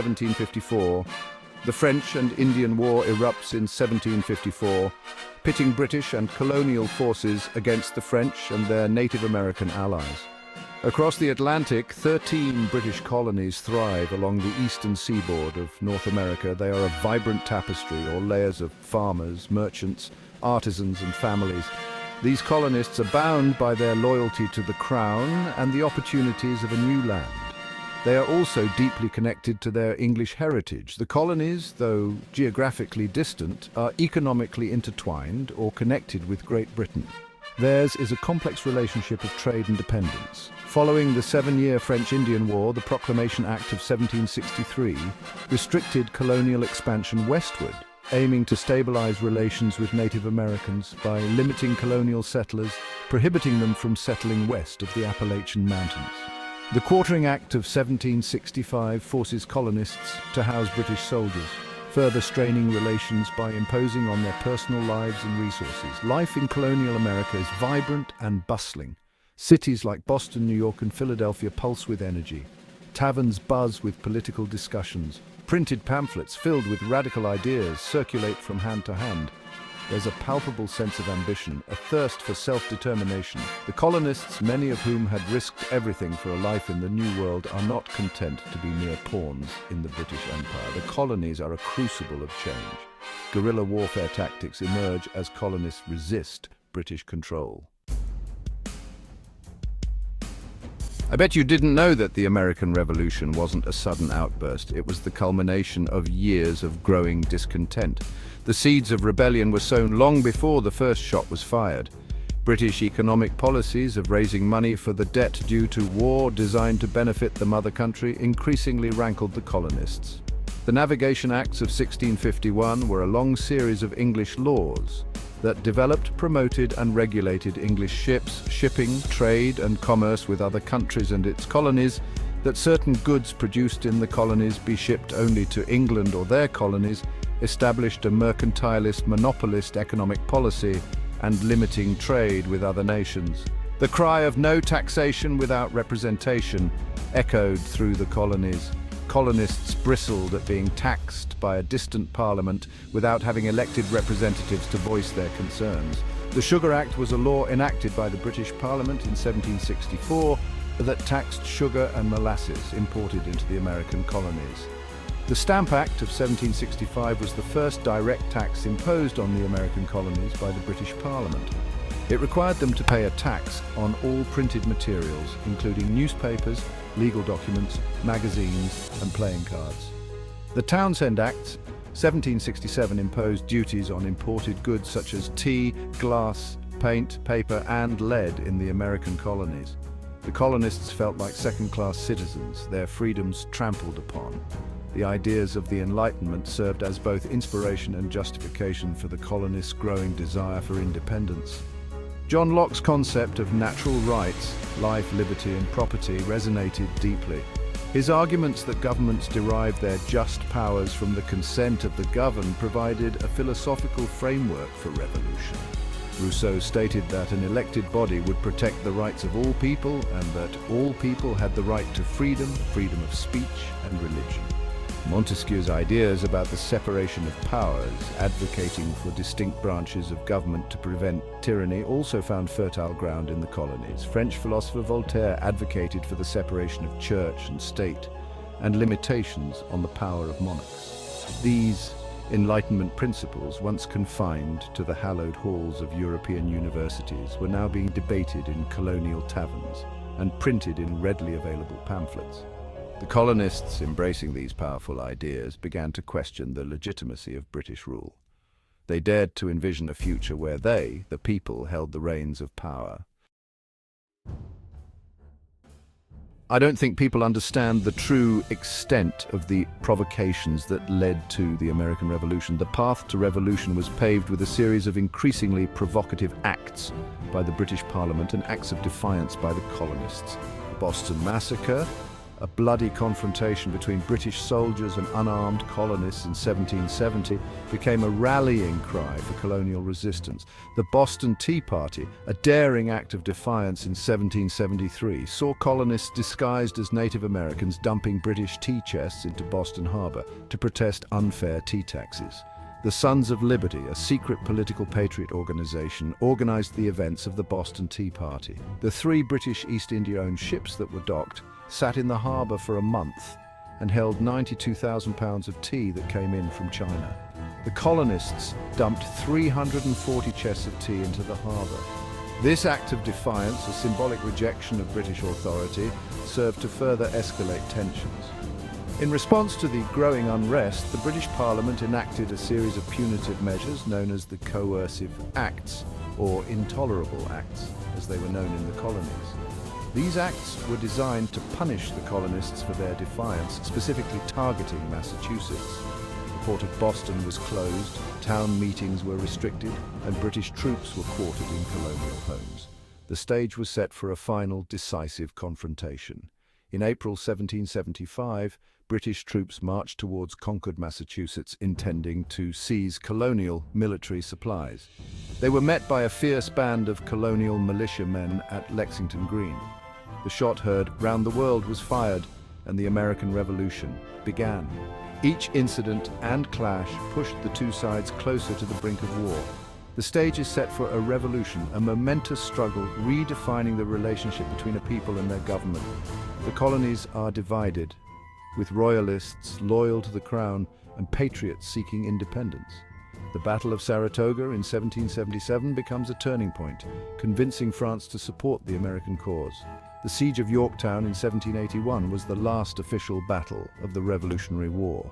1754, the French and Indian War erupts in 1754, pitting British and colonial forces against the French and their Native American allies. Across the Atlantic, 13 British colonies thrive along the eastern seaboard of North America. They are a vibrant tapestry, or layers of farmers, merchants, artisans and families. These colonists are bound by their loyalty to the Crown and the opportunities of a new land. They are also deeply connected to their English heritage. The colonies, though geographically distant, are economically intertwined or connected with Great Britain. Theirs is a complex relationship of trade and dependence. Following the 7-year French-Indian War, the Proclamation Act of 1763 restricted colonial expansion westward, aiming to stabilize relations with Native Americans by limiting colonial settlers, prohibiting them from settling west of the Appalachian Mountains. The Quartering Act of 1765 forces colonists to house British soldiers, further straining relations by imposing on their personal lives and resources. Life in colonial America is vibrant and bustling. Cities like Boston, New York, and Philadelphia pulse with energy. Taverns buzz with political discussions. Printed pamphlets filled with radical ideas circulate from hand to hand. There's a palpable sense of ambition, a thirst for self-determination. The colonists, many of whom had risked everything for a life in the New World, are not content to be mere pawns in the British Empire. The colonies are a crucible of change. Guerrilla warfare tactics emerge as colonists resist British control. I bet you didn't know that the American Revolution wasn't a sudden outburst. It was the culmination of years of growing discontent. The seeds of rebellion were sown long before the first shot was fired. British economic policies of raising money for the debt due to war designed to benefit the mother country increasingly rankled the colonists. The Navigation Acts of 1651 were a long series of English laws that developed, promoted and regulated English ships, shipping, trade and commerce with other countries and its colonies, that certain goods produced in the colonies be shipped only to England or their colonies, established a mercantilist, monopolist economic policy and limiting trade with other nations. The cry of no taxation without representation echoed through the colonies. Colonists bristled at being taxed by a distant parliament without having elected representatives to voice their concerns. The Sugar Act was a law enacted by the British Parliament in 1764 that taxed sugar and molasses imported into the American colonies. The Stamp Act of 1765 was the first direct tax imposed on the American colonies by the British Parliament. It required them to pay a tax on all printed materials, including newspapers, legal documents, magazines and playing cards. The Townshend Act 1767 imposed duties on imported goods such as tea, glass, paint, paper and lead in the American colonies. The colonists felt like second-class citizens, their freedoms trampled upon. The ideas of the Enlightenment served as both inspiration and justification for the colonists' growing desire for independence. John Locke's concept of natural rights, life, liberty and property resonated deeply. His arguments that governments derive their just powers from the consent of the governed provided a philosophical framework for revolution. Rousseau stated that an elected body would protect the rights of all people and that all people had the right to freedom, freedom of speech and religion. Montesquieu's ideas about the separation of powers, advocating for distinct branches of government to prevent tyranny, also found fertile ground in the colonies. French philosopher Voltaire advocated for the separation of church and state and limitations on the power of monarchs. These Enlightenment principles, once confined to the hallowed halls of European universities, were now being debated in colonial taverns and printed in readily available pamphlets. The colonists, embracing these powerful ideas, began to question the legitimacy of British rule. They dared to envision a future where they, the people, held the reins of power. I don't think people understand the true extent of the provocations that led to the American Revolution. The path to revolution was paved with a series of increasingly provocative acts by the British Parliament and acts of defiance by the colonists. The Boston Massacre, A bloody confrontation between British soldiers and unarmed colonists in 1770 became a rallying cry for colonial resistance. The Boston Tea Party, a daring act of defiance in 1773, saw colonists disguised as Native Americans dumping British tea chests into Boston Harbor to protest unfair tea taxes. The Sons of Liberty, a secret political patriot organization, organized the events of the Boston Tea Party. The 3 British East India-owned ships that were docked sat in the harbor for a month and held 92,000 pounds of tea that came in from China. The colonists dumped 340 chests of tea into the harbor. This act of defiance, a symbolic rejection of British authority, served to further escalate tensions. In response to the growing unrest, the British Parliament enacted a series of punitive measures known as the Coercive Acts, or Intolerable Acts, as they were known in the colonies. These acts were designed to punish the colonists for their defiance, specifically targeting Massachusetts. The port of Boston was closed, town meetings were restricted, and British troops were quartered in colonial homes. The stage was set for a final, decisive confrontation. In April 1775, British troops marched towards Concord, Massachusetts, intending to seize colonial military supplies. They were met by a fierce band of colonial militiamen at Lexington Green. The shot heard round the world was fired, and the American Revolution began. Each incident and clash pushed the two sides closer to the brink of war. The stage is set for a revolution, a momentous struggle redefining the relationship between a people and their government. The colonies are divided, with royalists loyal to the crown and patriots seeking independence. The Battle of Saratoga in 1777 becomes a turning point, convincing France to support the American cause. The Siege of Yorktown in 1781 was the last official battle of the Revolutionary War.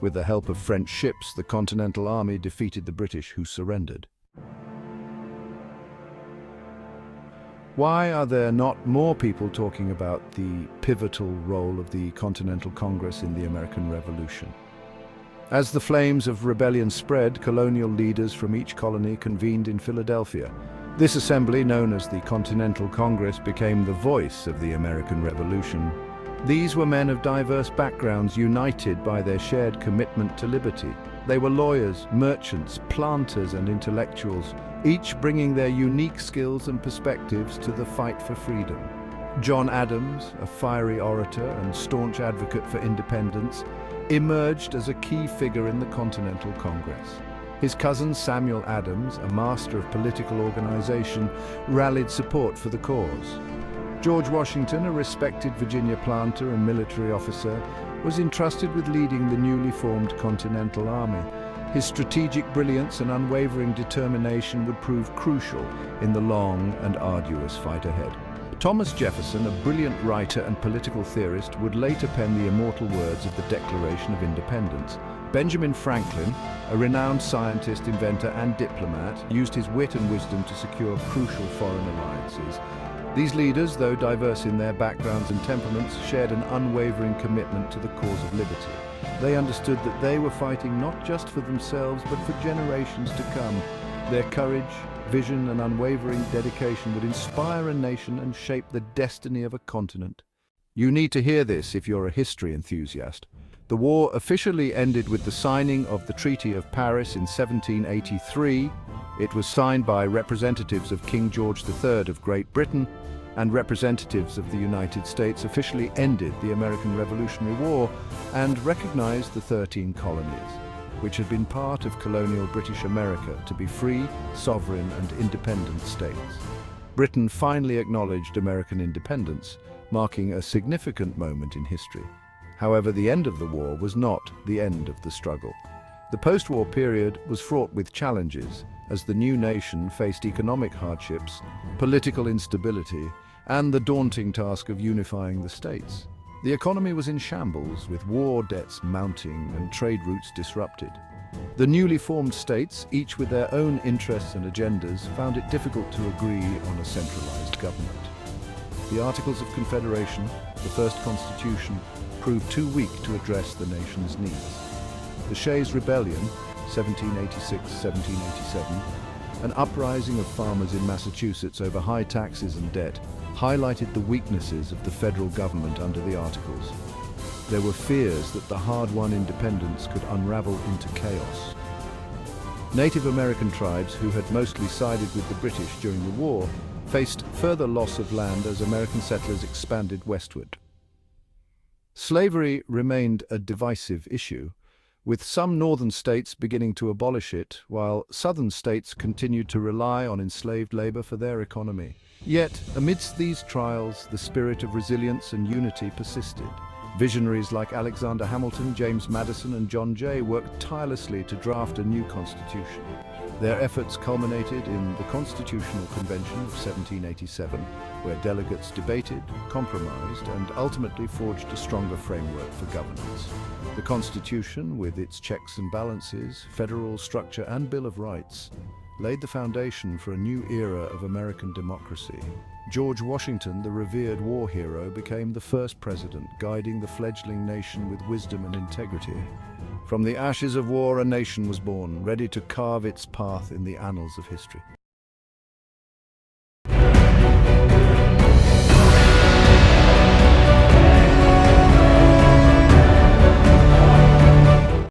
With the help of French ships, the Continental Army defeated the British, who surrendered. Why are there not more people talking about the pivotal role of the Continental Congress in the American Revolution? As the flames of rebellion spread, colonial leaders from each colony convened in Philadelphia. This assembly, known as the Continental Congress, became the voice of the American Revolution. These were men of diverse backgrounds, united by their shared commitment to liberty. They were lawyers, merchants, planters, and intellectuals, each bringing their unique skills and perspectives to the fight for freedom. John Adams, a fiery orator and staunch advocate for independence, emerged as a key figure in the Continental Congress. His cousin Samuel Adams, a master of political organization, rallied support for the cause. George Washington, a respected Virginia planter and military officer, was entrusted with leading the newly formed Continental Army. His strategic brilliance and unwavering determination would prove crucial in the long and arduous fight ahead. Thomas Jefferson, a brilliant writer and political theorist, would later pen the immortal words of the Declaration of Independence. Benjamin Franklin, a renowned scientist, inventor, and diplomat, used his wit and wisdom to secure crucial foreign alliances. These leaders, though diverse in their backgrounds and temperaments, shared an unwavering commitment to the cause of liberty. They understood that they were fighting not just for themselves, but for generations to come. Their courage, vision, and unwavering dedication would inspire a nation and shape the destiny of a continent. You need to hear this if you're a history enthusiast. The war officially ended with the signing of the Treaty of Paris in 1783. It was signed by representatives of King George III of Great Britain, and representatives of the United States officially ended the American Revolutionary War and recognized the 13 colonies, which had been part of colonial British America, to be free, sovereign, and independent states. Britain finally acknowledged American independence, marking a significant moment in history. However, the end of the war was not the end of the struggle. The post-war period was fraught with challenges as the new nation faced economic hardships, political instability, and the daunting task of unifying the states. The economy was in shambles, with war debts mounting and trade routes disrupted. The newly formed states, each with their own interests and agendas, found it difficult to agree on a centralized government. The Articles of Confederation, the first constitution, proved too weak to address the nation's needs. The Shays' Rebellion, 1786-1787, An uprising of farmers in Massachusetts over high taxes and debt highlighted the weaknesses of the federal government under the Articles. There were fears that the hard-won independence could unravel into chaos. Native American tribes, who had mostly sided with the British during the war, faced further loss of land as American settlers expanded westward. Slavery remained a divisive issue, with some northern states beginning to abolish it, while southern states continued to rely on enslaved labor for their economy. Yet, amidst these trials, the spirit of resilience and unity persisted. Visionaries like Alexander Hamilton, James Madison, and John Jay worked tirelessly to draft a new constitution. Their efforts culminated in the Constitutional Convention of 1787, where delegates debated, compromised, and ultimately forged a stronger framework for governance. The Constitution, with its checks and balances, federal structure, and Bill of Rights, laid the foundation for a new era of American democracy. George Washington, the revered war hero, became the first president, guiding the fledgling nation with wisdom and integrity. From the ashes of war, a nation was born, ready to carve its path in the annals of history.